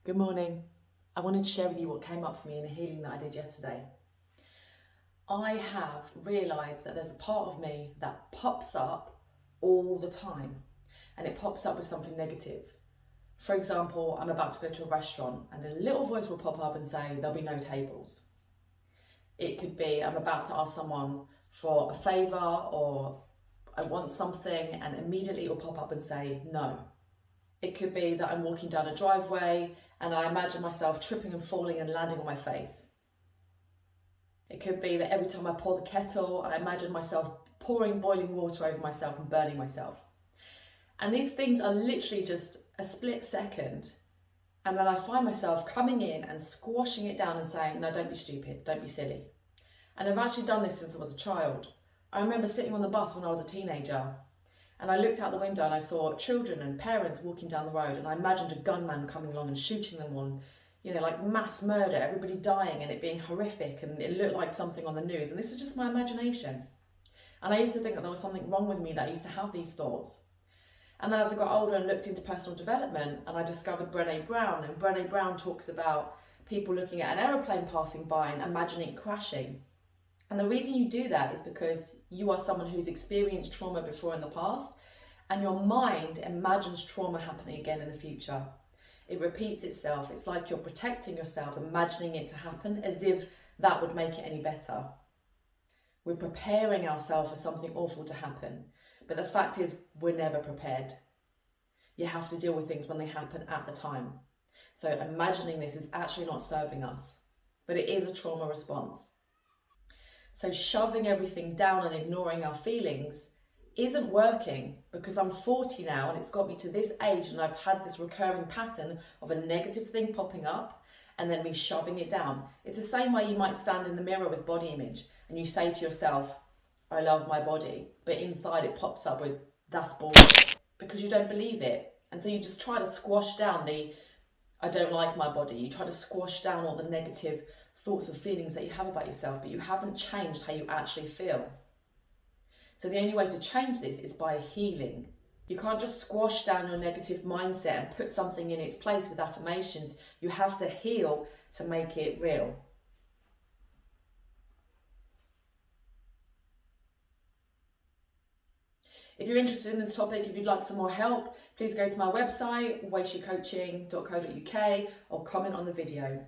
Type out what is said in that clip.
Good morning. I wanted to share with you what came up for me in a healing that I did yesterday. I have realised that there's a part of me that pops up all the time, and it pops up with something negative. For example, I'm about to go to a restaurant and a little voice will pop up and say there'll be no tables. It could be I'm about to ask someone for a favour or I want something, and immediately it will pop up and say no. It could be that I'm walking down a driveway and I imagine myself tripping and falling and landing on my face. It could be that every time I pour the kettle, I imagine myself pouring boiling water over myself and burning myself. And these things are literally just a split second. And then I find myself coming in and squashing it down and saying, no, don't be stupid, don't be silly. And I've actually done this since I was a child. I remember sitting on the bus when I was a teenager, and I looked out the window and I saw children and parents walking down the road, and I imagined a gunman coming along and shooting them on, like mass murder, everybody dying and it being horrific, and it looked like something on the news. And this is just my imagination. And I used to think that there was something wrong with me that I used to have these thoughts. And then as I got older and looked into personal development, and I discovered Brené Brown, and Brené Brown talks about people looking at an aeroplane passing by and imagining it crashing. And the reason you do that is because you are someone who's experienced trauma before in the past, and your mind imagines trauma happening again in the future. It repeats itself. It's like you're protecting yourself, imagining it to happen as if that would make it any better. We're preparing ourselves for something awful to happen, but the fact is we're never prepared. You have to deal with things when they happen at the time. So imagining this is actually not serving us, but it is a trauma response. So shoving everything down and ignoring our feelings isn't working, because I'm 40 now and it's got me to this age and I've had this recurring pattern of a negative thing popping up and then me shoving it down. It's the same way you might stand in the mirror with body image and you say to yourself, I love my body, but inside it pops up with that's bullshit, because you don't believe it. And so you just try to squash down the I don't like my body. You try to squash down all the negative thoughts or feelings that you have about yourself, but you haven't changed how you actually feel. So the only way to change this is by healing. You can't just squash down your negative mindset and put something in its place with affirmations. You have to heal to make it real. If you're interested in this topic, if you'd like some more help, please go to my website, weishicoaching.co.uk, or comment on the video.